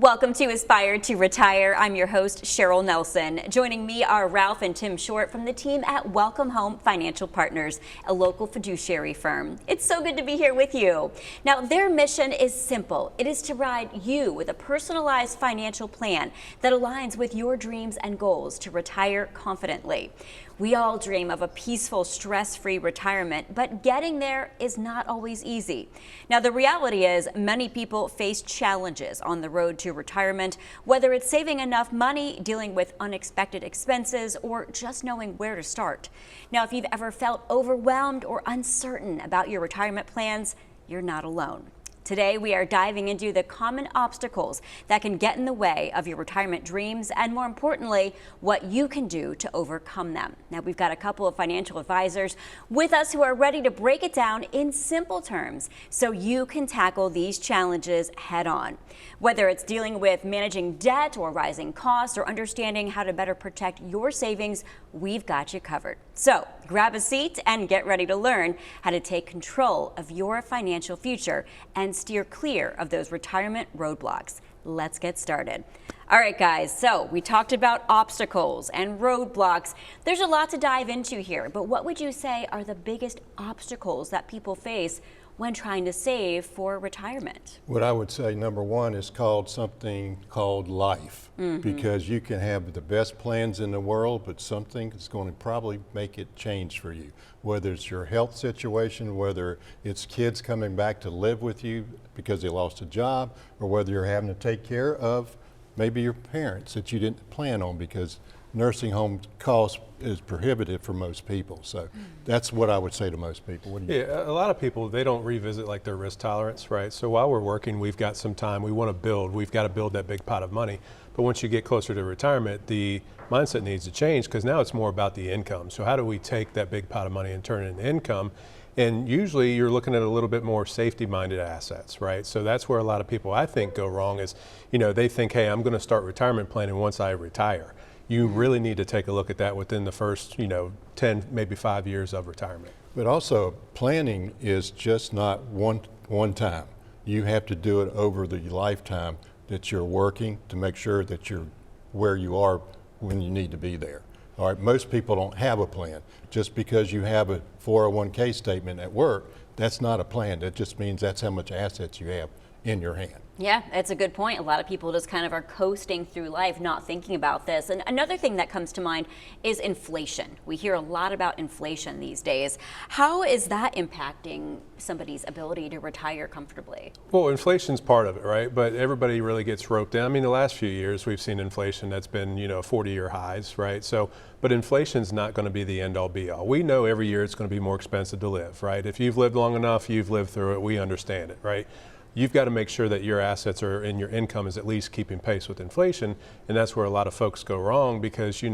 Welcome to Aspire to Retire. I'm your host, Cheryl Nelson. Joining me are Ralph and Tim Short from the team at Welcome Home Financial Partners, a local fiduciary firm. It's so good to be here with you. Now, their mission is simple. It is to provide you with a personalized financial plan that aligns with your dreams and goals to retire confidently. We all dream of a peaceful, stress-free retirement, but getting there is not always easy. Now, the reality is many people face challenges on the road to retirement, whether it's saving enough money, dealing with unexpected expenses, or just knowing where to start. Now, if you've ever felt overwhelmed or uncertain about your retirement plans, you're not alone. Today, we are diving into the common obstacles that can get in the way of your retirement dreams and, more importantly, what you can do to overcome them. Now, we've got a couple of financial advisors with us who are ready to break it down in simple terms so you can tackle these challenges head on. Whether it's dealing with managing debt or rising costs or understanding how to better protect your savings, we've got you covered. So grab a seat and get ready to learn how to take control of your financial future and steer clear of those retirement roadblocks. Let's get started. All right, guys, so we talked about obstacles and roadblocks. There's a lot to dive into here, but what would you say are the biggest obstacles that people face when trying to save for retirement? What I would say, number one, is something called life, because you can have the best plans in the world, but something is going to probably make it change for you. Whether it's your health situation, whether it's kids coming back to live with you because they lost a job, or whether you're having to take care of maybe your parents that you didn't plan on, because nursing home cost is prohibitive for most people. So that's what I would say to most people. What do you Yeah, a lot of people, they don't revisit like their risk tolerance, right? So while we're working, we've got some time, we want to build, we've got to build that big pot of money. But once you get closer to retirement, the mindset needs to change, because now it's more about the income. So how do we take that big pot of money and turn it into income? And usually you're looking at a little bit more safety-minded assets, right? So that's where a lot of people, I think, go wrong is, they think, hey, I'm going to start retirement planning once I retire. You really need to take a look at that within the first, 10, maybe 5 years of retirement. But also, planning is just not one time. You have to do it over the lifetime that you're working to make sure that you're where you are when you need to be there. All right, most people don't have a plan. Just because you have a 401k statement at work, that's not a plan. That just means that's how much assets you have in your hand. Yeah, it's a good point. A lot of people just kind of are coasting through life, not thinking about this. And another thing that comes to mind is inflation. We hear a lot about inflation these days. How is that impacting somebody's ability to retire comfortably? Well, inflation's part of it, right? But everybody really gets roped in. I mean, the last few years we've seen inflation that's been, 40-year highs, right? So, but inflation's not going to be the end-all be-all. We know every year it's going to be more expensive to live, right? If you've lived long enough, you've lived through it, we understand it, right? You've got to make sure that your assets and your income is at least keeping pace with inflation. And that's where a lot of folks go wrong, because,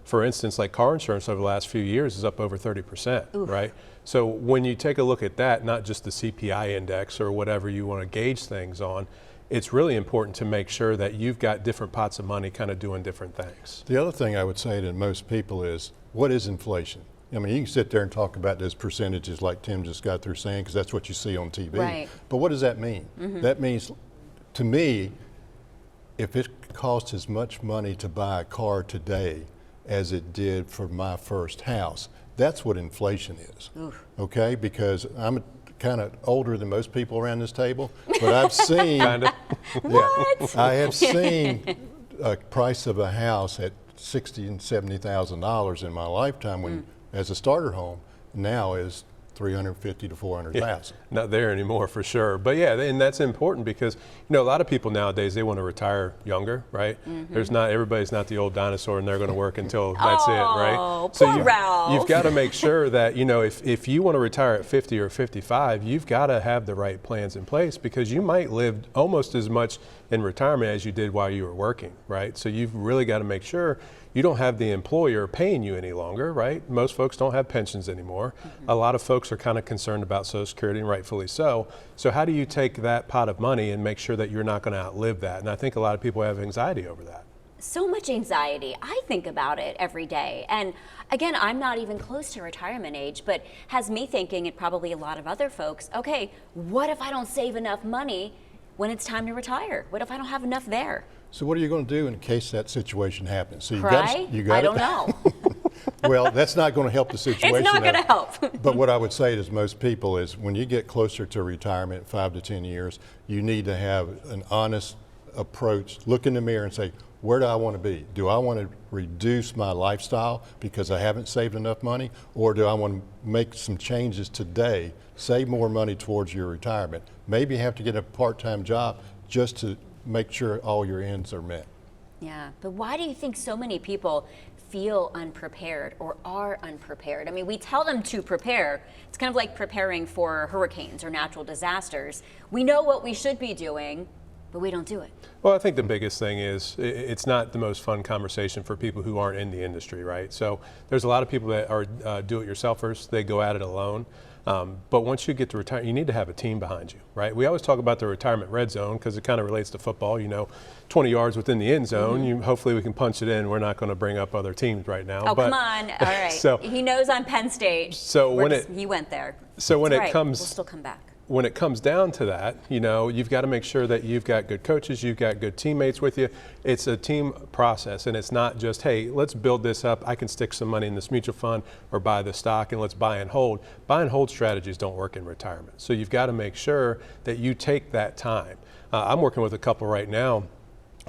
for instance, like car insurance over the last few years is up over 30%, right? So when you take a look at that, not just the CPI index or whatever you want to gauge things on, it's really important to make sure that you've got different pots of money kind of doing different things. The other thing I would say to most people is, what is inflation? I mean, you can sit there and talk about those percentages like Tim just got through saying, because that's what you see on TV. Right. But what does that mean? That means, to me, if it costs as much money to buy a car today as it did for my first house, that's what inflation is. Okay? Because I'm kind of older than most people around this table, but I've seen, What? I have seen a price of a house at $60,000 and $70,000 in my lifetime when, as a starter home, now is $350,000 to $400,000. Not there anymore, for sure. But yeah, and that's important because, a lot of people nowadays, they want to retire younger, right? Everybody's not the old dinosaur and they're going to work until that's it, right? So Ralph. You've got to make sure that, if you want to retire at 50 or 55, you've got to have the right plans in place, because you might live almost as much in retirement as you did while you were working, right? So you've really got to make sure you don't have the employer paying you any longer, right? Most folks don't have pensions anymore. A lot of folks are kind of concerned about Social Security, and rightfully so. So how do you take that pot of money and make sure that you're not going to outlive that? And I think a lot of people have anxiety over that. So much anxiety. I think about it every day. And again, I'm not even close to retirement age, but has me thinking, and probably a lot of other folks, okay, what if I don't save enough money when it's time to retire? What if I don't have enough there? So what are you going to do in case that situation happens? So Cry? I don't know. Well, that's not going to help the situation. It's not going to help. But what I would say to most people is when you get closer to retirement, 5 to 10 years, you need to have an honest approach. Look in the mirror and say, where do I want to be? Do I want to reduce my lifestyle because I haven't saved enough money? Or do I want to make some changes today, save more money towards your retirement? Maybe you have to get a part-time job just to make sure all your ends are met. Yeah, but why do you think so many people feel unprepared or are unprepared? I mean, we tell them to prepare. It's kind of like preparing for hurricanes or natural disasters. We know what we should be doing, but we don't do it. Well, I think the biggest thing is it's not the most fun conversation for people who aren't in the industry, right? So there's a lot of people that are do-it-yourselfers. They go at it alone. But once you get to retire, you need to have a team behind you, right? We always talk about the retirement red zone because it kind of relates to football. 20 yards within the end zone, hopefully we can punch it in. We're not going to bring up other teams right now. Oh, come on. All right. So, he knows I'm Penn State. So he went there. So when That's it comes, we'll still come back. When it comes down to that, you've got to make sure that you've got good coaches, you've got good teammates with you. It's a team process, and it's not just, hey, let's build this up. I can stick some money in this mutual fund or buy the stock, and let's buy and hold. Buy and hold strategies don't work in retirement. So you've got to make sure that you take that time. I'm working with a couple right now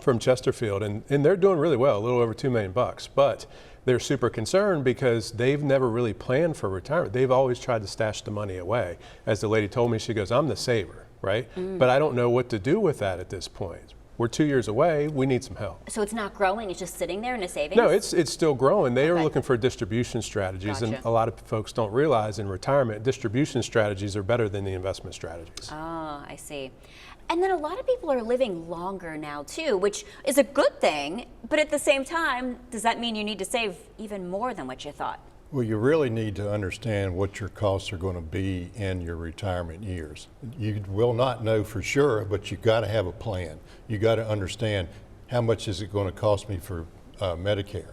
from Chesterfield, and they're doing really well, a little over $2 million, but they're super concerned because they've never really planned for retirement. They've always tried to stash the money away. As the lady told me, she goes, I'm the saver, right? But I don't know what to do with that at this point. We're 2 years away, we need some help. So it's not growing, it's just sitting there in a savings? No, it's still growing. They are looking for distribution strategies, and a lot of folks don't realize in retirement, distribution strategies are better than the investment strategies. Oh, I see. And then a lot of people are living longer now too, which is a good thing, but at the same time, does that mean you need to save even more than what you thought? Well, you really need to understand what your costs are going to be in your retirement years. You will not know for sure, but you've got to have a plan. You got to understand how much is it going to cost me for Medicare.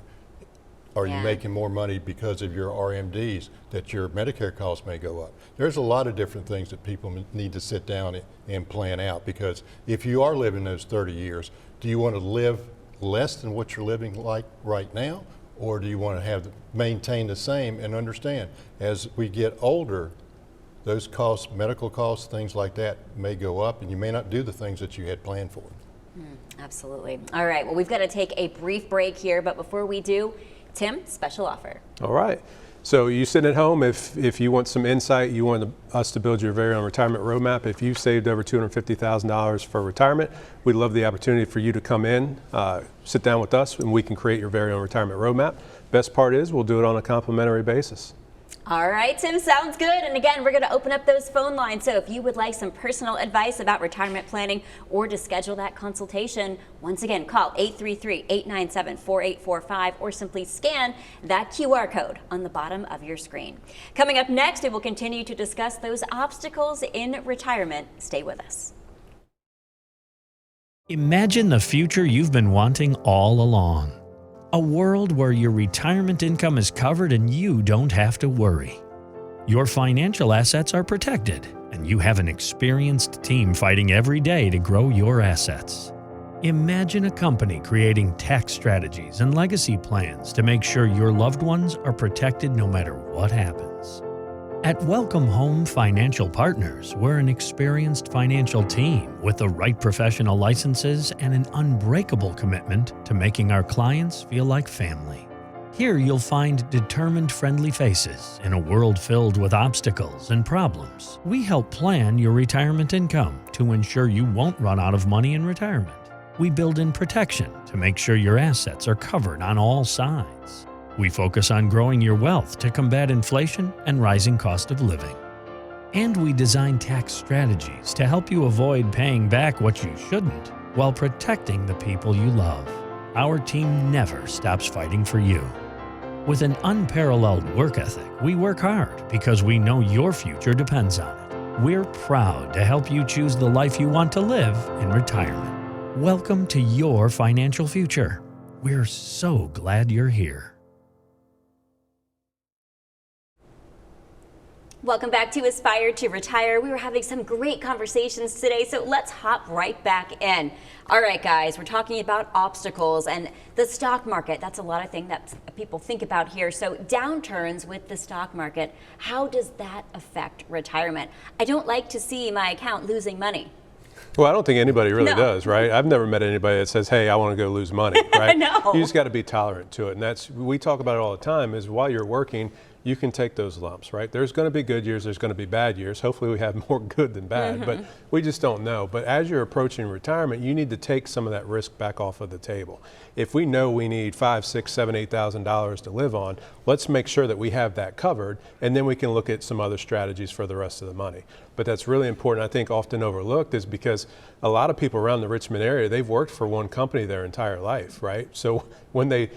Are you making more money because of your RMDs that your Medicare costs may go up? There's a lot of different things that people need to sit down and plan out, because if you are living those 30 years, do you want to live less than what you're living like right now? Or do you want to maintain the same and understand as we get older, those costs, medical costs, things like that may go up, and you may not do the things that you had planned for. Absolutely. All right, well, we've got to take a brief break here, but before we do, Tim, special offer. All right. So you sitting at home, if you want some insight, you want us to build your very own retirement roadmap. If you've saved over $250,000 for retirement, we'd love the opportunity for you to come in, sit down with us, and we can create your very own retirement roadmap. Best part is we'll do it on a complimentary basis. All right, Tim, sounds good. And again, we're going to open up those phone lines. So if you would like some personal advice about retirement planning or to schedule that consultation, once again, call 833-897-4845 or simply scan that QR code on the bottom of your screen. Coming up next, we will continue to discuss those obstacles in retirement. Stay with us. Imagine the future you've been wanting all along. A world where your retirement income is covered and you don't have to worry. Your financial assets are protected, and you have an experienced team fighting every day to grow your assets. Imagine a company creating tax strategies and legacy plans to make sure your loved ones are protected no matter what happens. At Welcome Home Financial Partners, we're an experienced financial team with the right professional licenses and an unbreakable commitment to making our clients feel like family. Here you'll find determined, friendly faces in a world filled with obstacles and problems. We help plan your retirement income to ensure you won't run out of money in retirement. We build in protection to make sure your assets are covered on all sides. We focus on growing your wealth to combat inflation and rising cost of living. And we design tax strategies to help you avoid paying back what you shouldn't while protecting the people you love. Our team never stops fighting for you. With an unparalleled work ethic, we work hard because we know your future depends on it. We're proud to help you choose the life you want to live in retirement. Welcome to your financial future. We're so glad you're here. Welcome back to Aspire to Retire. We were having some great conversations today, so let's hop right back in. All right, guys, we're talking about obstacles and the stock market. That's a lot of things that people think about here. So downturns with the stock market, how does that affect retirement? I don't like to see my account losing money. Well, I don't think anybody really No. does, right? I've never met anybody that says, hey, I want to go lose money, right? I know. You just got to be tolerant to it. And we talk about it all the time, is while you're working, you can take those lumps, right? There's going to be good years, there's going to be bad years. Hopefully we have more good than bad, but we just don't know. But as you're approaching retirement, you need to take some of that risk back off of the table. If we know we need $5,000, $6,000, $7,000, $8,000 to live on, let's make sure that we have that covered, and then we can look at some other strategies for the rest of the money. But that's really important, I think often overlooked, is because a lot of people around the Richmond area, they've worked for one company their entire life, right? So when they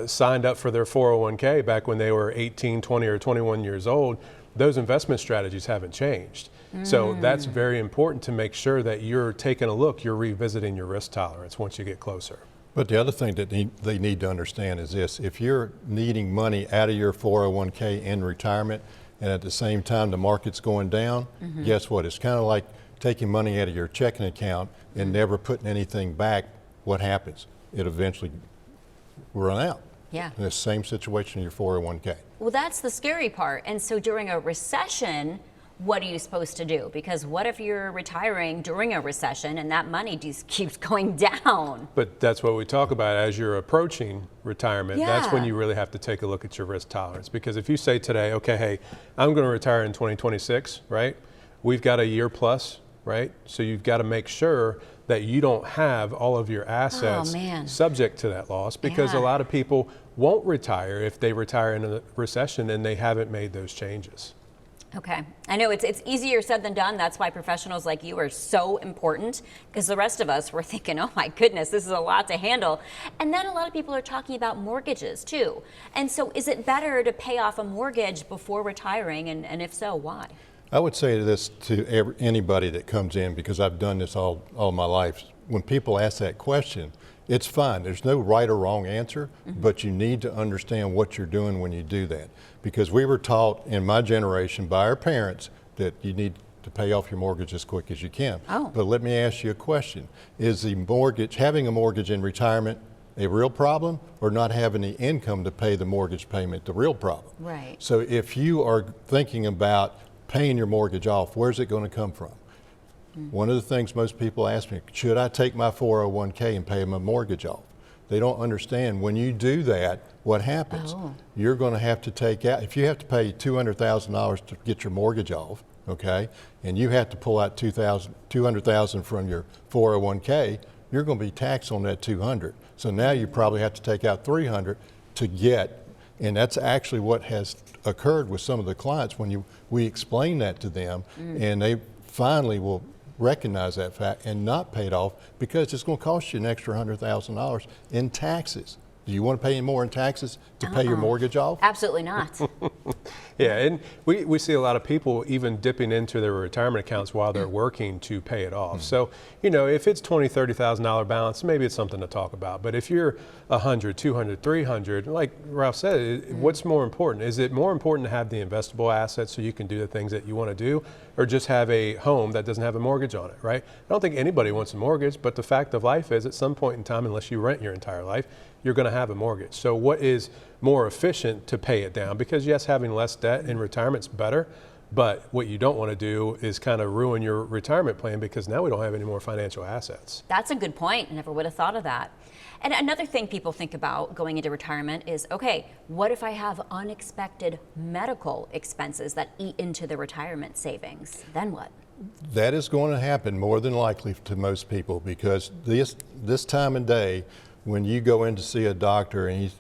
signed up for their 401k back when they were 18, 20, or 21 years old, those investment strategies haven't changed. So that's very important to make sure that you're taking a look, you're revisiting your risk tolerance once you get closer. But the other thing that they need to understand is this: if you're needing money out of your 401k in retirement, and at the same time the market's going down, guess what? It's kind of like taking money out of your checking account and never putting anything back. What happens? It eventually run out. Yeah. In the same situation in your 401k. Well, that's the scary part. And so during a recession, what are you supposed to do? Because what if you're retiring during a recession and that money just keeps going down? But that's what we talk about as you're approaching retirement. That's when Yeah. you really have to take a look at your risk tolerance. Because if you say today, okay, hey, I'm going to retire in 2026, right? We've got a year plus, right? So you've got to make sure that you don't have all of your assets man. subject to that loss, because Yeah. a lot of people won't retire if they retire in a recession and they haven't made those changes. Okay. I know it's easier said than done. That's why professionals like you are so important, because the rest of us, we're thinking, oh my goodness, this is a lot to handle. And then a lot of people are talking about mortgages too. And so is it better to pay off a mortgage before retiring? And if so, why? I would say this to anybody that comes in, because I've done this all my life. When people ask that question, it's fine. There's no right or wrong answer, but you need to understand what you're doing when you do that. Because we were taught in my generation by our parents that you need to pay off your mortgage as quick as you can. Oh. But let me ask you a question. Is having a mortgage in retirement a real problem, or not having the income to pay the mortgage payment the real problem? Right. So if you are thinking about paying your mortgage off, where's it going to come from? One of the things most people ask me, should I take my 401k and pay my mortgage off? They don't understand when you do that, what happens. Oh. You're going to have to take out, if you have to pay $200,000 to get your mortgage off, okay, and you have to pull out $200,000 from your 401k, you're going to be taxed on that $200. So now you probably have to take out $300 to get, and that's actually what has occurred with some of the clients when we explain that to them, and they finally will recognize that fact and not pay it off, because it's going to cost you an extra $100,000 in taxes. Do you want to pay any more in taxes to pay your mortgage off? Absolutely not. Yeah, and we see a lot of people even dipping into their retirement accounts while they're working to pay it off. So, you know, if it's $20,000, $30,000 balance, maybe it's something to talk about. But if you're $100,000, $200,000, $300,000, like Ralph said, what's more important? Is it more important to have the investable assets so you can do the things that you want to do, or just have a home that doesn't have a mortgage on it, right? I don't think anybody wants a mortgage, but the fact of life is, at some point in time, unless you rent your entire life, you're going to have a mortgage. So what is more efficient to pay it down? Because yes, having less debt in retirement's better, but what you don't want to do is kind of ruin your retirement plan, because now we don't have any more financial assets. That's a good point. I never would have thought of that. And another thing people think about going into retirement is, okay, what if I have unexpected medical expenses that eat into the retirement savings? Then what? That is going to happen more than likely to most people, because this time of day, when you go in to see a doctor and he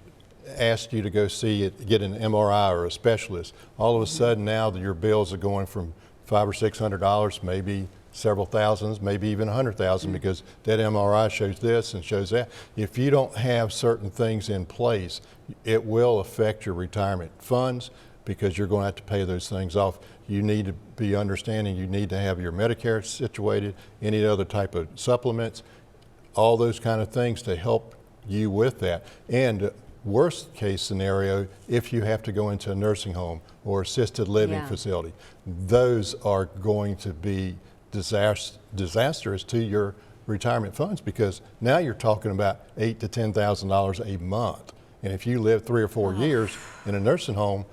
asks you to go get an MRI or a specialist, all of a sudden now that your bills are going from $500 or $600, maybe several thousands, maybe even $100,000, because that MRI shows this and shows that. If you don't have certain things in place, it will affect your retirement funds, because you're going to have to pay those things off. You need to be understanding, you need to have your Medicare situated, any other type of supplements, all those kind of things to help you with that. And worst case scenario, if you have to go into a nursing home or assisted living Yeah. facility, those are going to be disastrous to your retirement funds, because now you're talking about $8,000 to $10,000 a month. And if you live 3 or 4 years in a nursing home,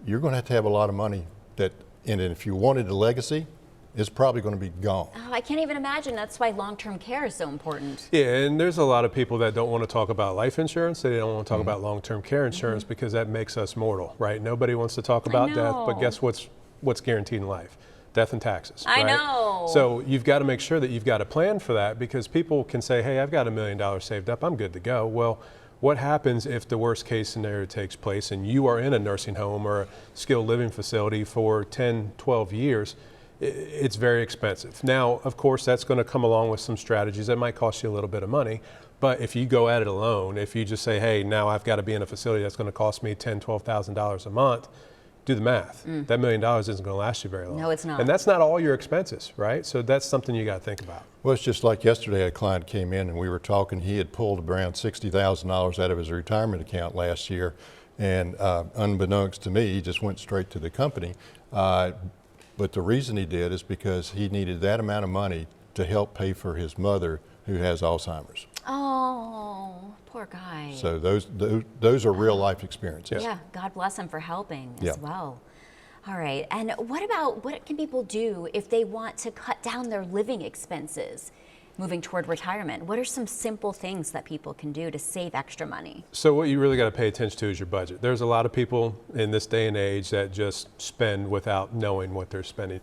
you're going to have a lot of money and if you wanted a legacy, it's probably going to be gone. Oh, I can't even imagine. That's why long-term care is so important. Yeah, and there's a lot of people that don't want to talk about life insurance. They don't want to talk about long-term care insurance because that makes us mortal, right? Nobody wants to talk about death, but know. guess what's guaranteed in life? Death and taxes. I right? know. So you've got to make sure that you've got a plan for that, because people can say, hey, I've got $1 million saved up, I'm good to go. Well, what happens if the worst case scenario takes place and you are in a nursing home or a skilled living facility for 10, 12 years? It's very expensive. Now, of course, that's going to come along with some strategies that might cost you a little bit of money. But if you go at it alone, if you just say, hey, now I've got to be in a facility that's going to cost me $10,000, $12,000 a month, do the math. That $1 million isn't going to last you very long. No, it's not. And that's not all your expenses, right? So that's something you got to think about. Well, it's just like yesterday, a client came in and we were talking. He had pulled around $60,000 out of his retirement account last year, and unbeknownst to me, he just went straight to the company. But the reason he did is because he needed that amount of money to help pay for his mother, who has Alzheimer's. Oh, poor guy. So those are real life experiences. Yeah, God bless him for helping Yeah. as well. All right, and what can people do if they want to cut down their living expenses moving toward retirement? What are some simple things that people can do to save extra money? So what you really got to pay attention to is your budget. There's a lot of people in this day and age that just spend without knowing what they're spending.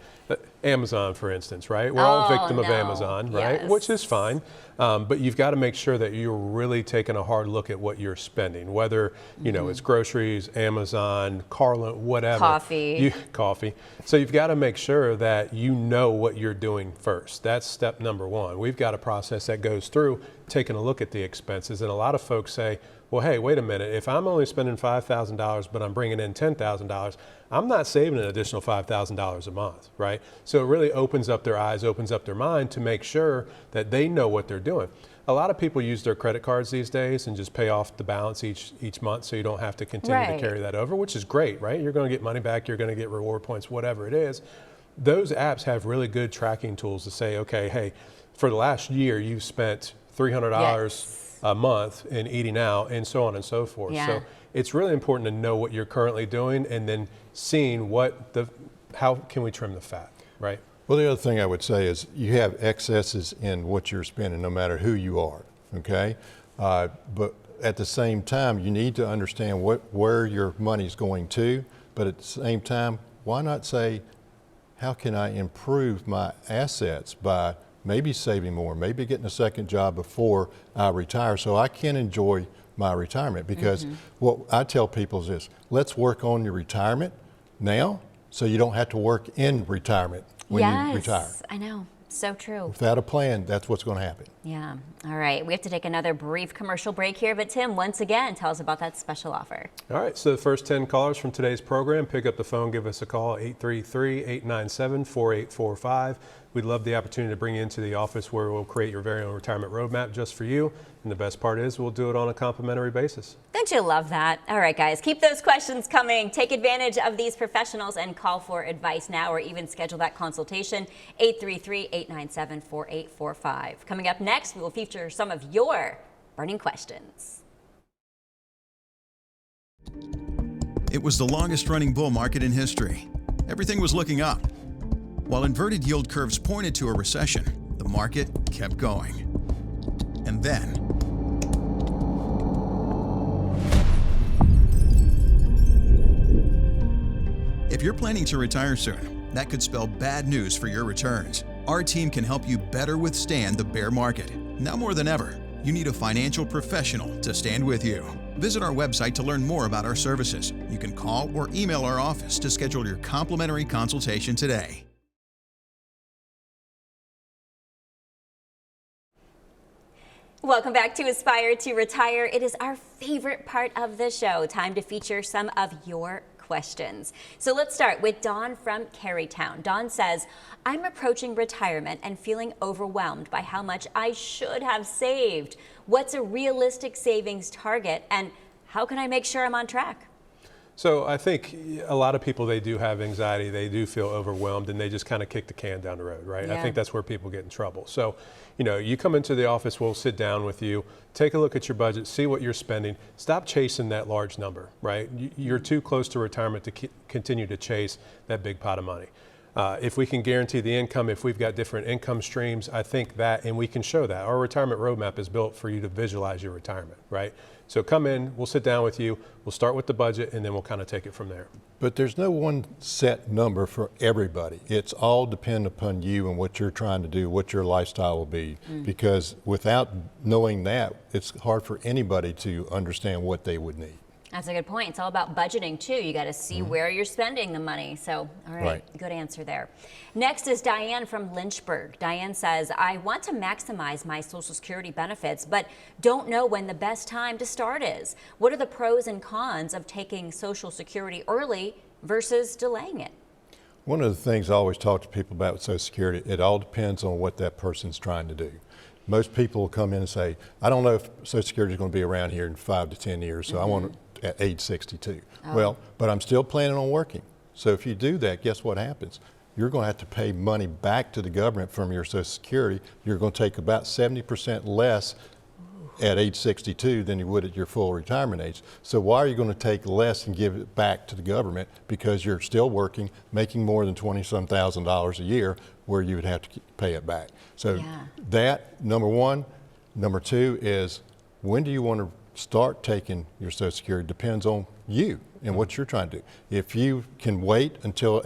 Amazon, for instance, right? We're all Oh, victim of no. Amazon, right? Yes. Which is fine. But you've got to make sure that you're really taking a hard look at what you're spending, whether, it's groceries, Amazon, car loan, whatever. Coffee. So you've got to make sure that you know what you're doing first. That's step number one. We've got a process that goes through taking a look at the expenses. And a lot of folks say, well, hey, wait a minute. If I'm only spending $5,000, but I'm bringing in $10,000, I'm not saving an additional $5,000 a month, right? So it really opens up their eyes, opens up their mind to make sure that they know what they're doing. A lot of people use their credit cards these days and just pay off the balance each month, so you don't have to continue to carry that over, which is great, right? You're going to get money back, you're going to get reward points, whatever it is. Those apps have really good tracking tools to say, okay, hey, for the last year, you've spent $300 a month in eating out, and so on and so forth. Yeah. So it's really important to know what you're currently doing and then seeing how can we trim the fat, right? Well, the other thing I would say is you have excesses in what you're spending, no matter who you are, okay? But at the same time, you need to understand where your money's going to, but at the same time, why not say, how can I improve my assets by maybe saving more, maybe getting a second job before I retire so I can enjoy my retirement? Because what I tell people is this: let's work on your retirement now so you don't have to work in retirement when you retire. Yes, I know. So true. Without a plan, that's what's going to happen. Yeah. All right. We have to take another brief commercial break here, but Tim, once again, tell us about that special offer. All right, so the first 10 callers from today's program, pick up the phone, give us a call, 833-897-4845. We'd love the opportunity to bring you into the office where we'll create your very own retirement roadmap just for you. And the best part is we'll do it on a complimentary basis. Don't you love that? All right, guys, keep those questions coming. Take advantage of these professionals and call for advice now, or even schedule that consultation, 833-897-4845. Coming up next, we will feature some of your burning questions. It was the longest running bull market in history. Everything was looking up. While inverted yield curves pointed to a recession, the market kept going. And then, if you're planning to retire soon, that could spell bad news for your returns. Our team can help you better withstand the bear market. Now more than ever, you need a financial professional to stand with you. Visit our website to learn more about our services. You can call or email our office to schedule your complimentary consultation today. Welcome back to Aspire to Retire. It is our favorite part of the show. Time to feature some of your questions. So let's start with Dawn from Carytown. Dawn says, I'm approaching retirement and feeling overwhelmed by how much I should have saved. What's a realistic savings target, and How can I make sure I'm on track? So I think a lot of people, they do have anxiety, they do feel overwhelmed, and they just kind of kick the can down the road, right? I Yeah. think that's where people get in trouble. So, you come into the office, we'll sit down with you, take a look at your budget, see what you're spending, stop chasing that large number, right? You're too close to retirement to continue to chase that big pot of money. If we can guarantee the income, if we've got different income streams, I think that, and we can show that. Our retirement roadmap is built for you to visualize your retirement, right? So come in, we'll sit down with you, we'll start with the budget, and then we'll kind of take it from there. But there's no one set number for everybody. It's all dependent upon you and what you're trying to do, what your lifestyle will be. Because without knowing that, it's hard for anybody to understand what they would need. That's a good point. It's all about budgeting too. You got to see where you're spending the money. So, all right, good answer there. Next is Diane from Lynchburg. Diane says, I want to maximize my Social Security benefits, but don't know when the best time to start is. What are the pros and cons of taking Social Security early versus delaying it? One of the things I always talk to people about with Social Security, it all depends on what that person's trying to do. Most people will come in and say, I don't know if Social Security is going to be around here in 5 to 10 years, so I want it at age 62. Well, but I'm still planning on working. So if you do that, guess what happens? You're going to have to pay money back to the government from your Social Security. You're going to take about 70% less at age 62 than you would at your full retirement age. So why are you going to take less and give it back to the government? Because you're still working, making more than $20-some thousand a year, where you would have to pay it back. So that, number one. Number two is, when do you want to start taking your Social Security? Depends on you and what you're trying to do. If you can wait until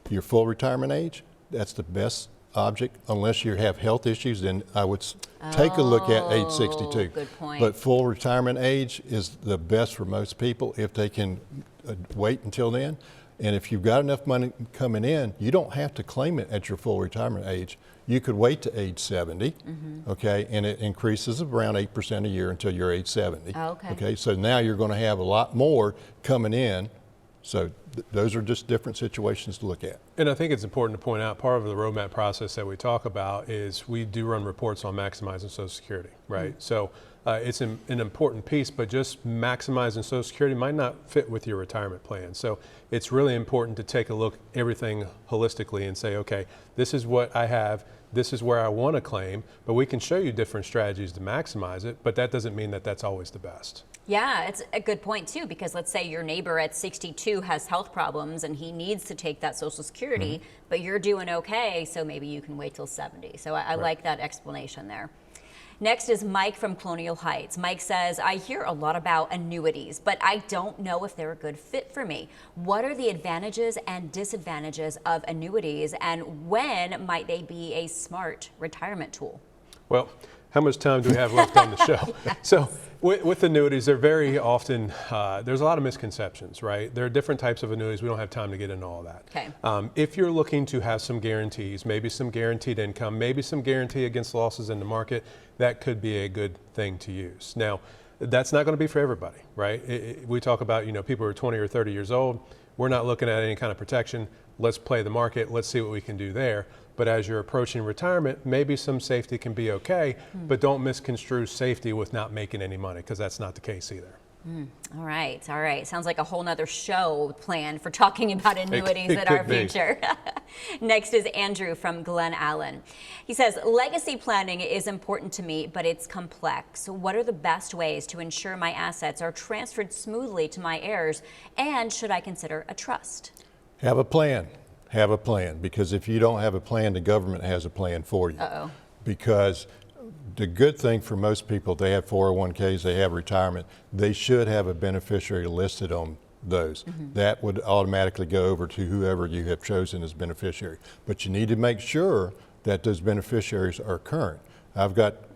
your full retirement age, that's the best object. Unless you have health issues, then I would take a look at age 62. Good point. But full retirement age is the best for most people if they can wait until then. And if you've got enough money coming in, you don't have to claim it at your full retirement age. You could wait to age 70, okay, and it increases around 8% a year until you're age 70. Okay, so now you're going to have a lot more coming in. So those are just different situations to look at. And I think it's important to point out, part of the roadmap process that we talk about is we do run reports on maximizing Social Security, right? So it's an important piece, but just maximizing Social Security might not fit with your retirement plan. So it's really important to take a look at everything holistically and say, okay, this is what I have, this is where I want to claim, but we can show you different strategies to maximize it, but that doesn't mean that that's always the best. Yeah, it's a good point too, because let's say your neighbor at 62 has health problems and he needs to take that Social Security, but you're doing okay, so maybe you can wait till 70. So I like that explanation there. Next is Mike from Colonial Heights. Mike says, I hear a lot about annuities, but I don't know if they're a good fit for me. What are the advantages and disadvantages of annuities, and when might they be a smart retirement tool? Well, how much time do we have left on the show? So with annuities, they're very often, there's a lot of misconceptions, right? There are different types of annuities. We don't have time to get into all that. Okay. If you're looking to have some guarantees, maybe some guaranteed income, maybe some guarantee against losses in the market, that could be a good thing to use. Now, that's not going to be for everybody, right? We talk about, people who are 20 or 30 years old. We're not looking at any kind of protection. Let's play the market. Let's see what we can do there. But as you're approaching retirement, maybe some safety can be okay, but don't misconstrue safety with not making any money, because that's not the case either. All right, all right. Sounds like a whole nother show planned for talking about annuities in our future. Next is Andrew from Glen Allen. He says, legacy planning is important to me, but it's complex. What are the best ways to ensure my assets are transferred smoothly to my heirs, and should I consider a trust? Have a plan. Have a plan, because if you don't have a plan, the government has a plan for you. Because the good thing for most people, they have 401ks, they have retirement, they should have a beneficiary listed on those. That would automatically go over to whoever you have chosen as beneficiary. But you need to make sure that those beneficiaries are current.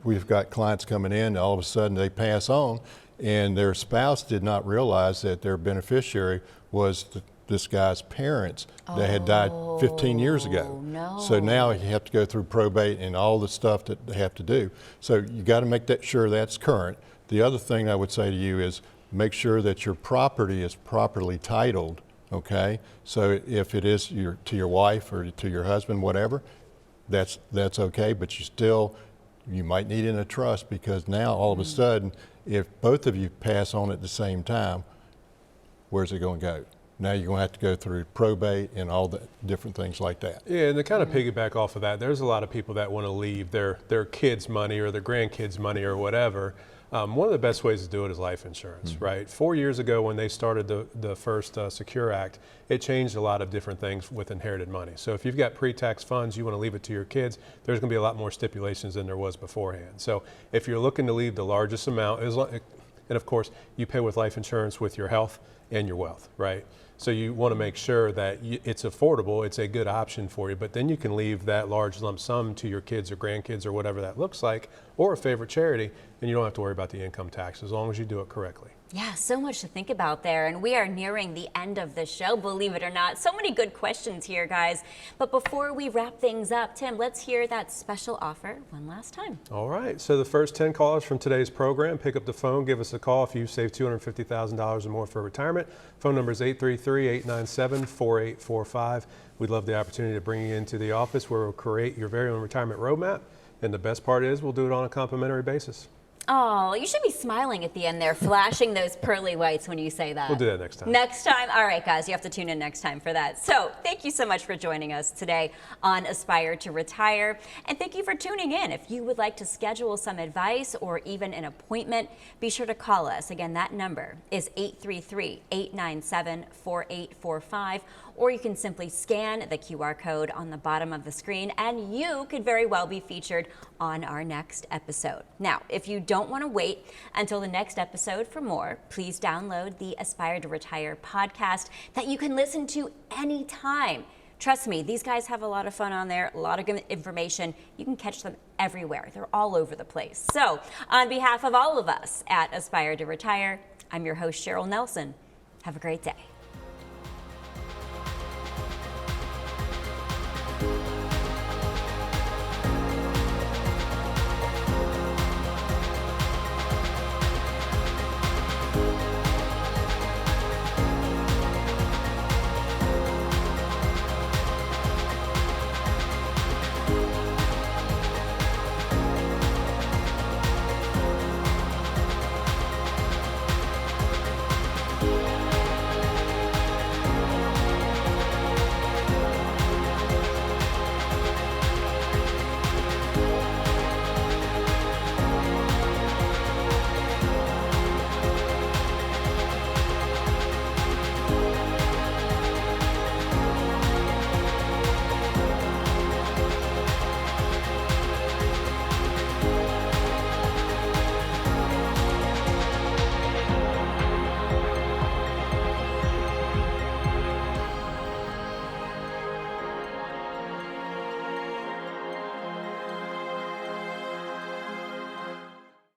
We've got clients coming in, all of a sudden they pass on, and their spouse did not realize that their beneficiary was this guy's parents that had died 15 years ago. So now you have to go through probate and all the stuff that they have to do. So you got to make sure that's current. The other thing I would say to you is make sure that your property is properly titled, okay? So if it is to your wife or to your husband, whatever, that's okay, but you still You might need it in a trust because now all of a sudden, if both of you pass on at the same time, where's it going to go? Now you're going to have to go through probate and all the different things like that. Yeah, and to kind of piggyback off of that, there's a lot of people that want to leave their kids' money or their grandkids' money or whatever. One of the best ways to do it is life insurance, right? 4 years ago when they started the first Secure Act, it changed a lot of different things with inherited money. So if you've got pre-tax funds, you want to leave it to your kids, there's going to be a lot more stipulations than there was beforehand. So if you're looking to leave the largest amount, and of course, you pay with life insurance with your health and your wealth, right? So you want to make sure that it's affordable, it's a good option for you, but then you can leave that large lump sum to your kids or grandkids or whatever that looks like, or a favorite charity, and you don't have to worry about the income tax as long as you do it correctly. Yeah, so much to think about there, and we are nearing the end of the show, believe it or not. So many good questions here, guys. But before we wrap things up, Tim, let's hear that special offer one last time. All right, so the first 10 callers from today's program, pick up the phone, give us a call if you save $250,000 or more for retirement. Phone number is 833-897-4845. We'd love the opportunity to bring you into the office where we'll create your very own retirement roadmap. And the best part is we'll do it on a complimentary basis. Oh, you should be smiling at the end there, flashing those pearly whites when you say that. We'll do that next time. Next time? All right, guys, you have to tune in next time for that. So thank you so much for joining us today on Aspire to Retire. And thank you for tuning in. If you would like to schedule some advice or even an appointment, be sure to call us. Again, that number is 833-897-4845. Or you can simply scan the QR code on the bottom of the screen and you could very well be featured on our next episode. Now, if you don't want to wait until the next episode for more, please download the Aspire to Retire podcast that you can listen to anytime. Trust me, these guys have a lot of fun on there, a lot of good information. You can catch them everywhere. They're all over the place. So, on behalf of all of us at Aspire to Retire, I'm your host, Cheryl Nelson. Have a great day.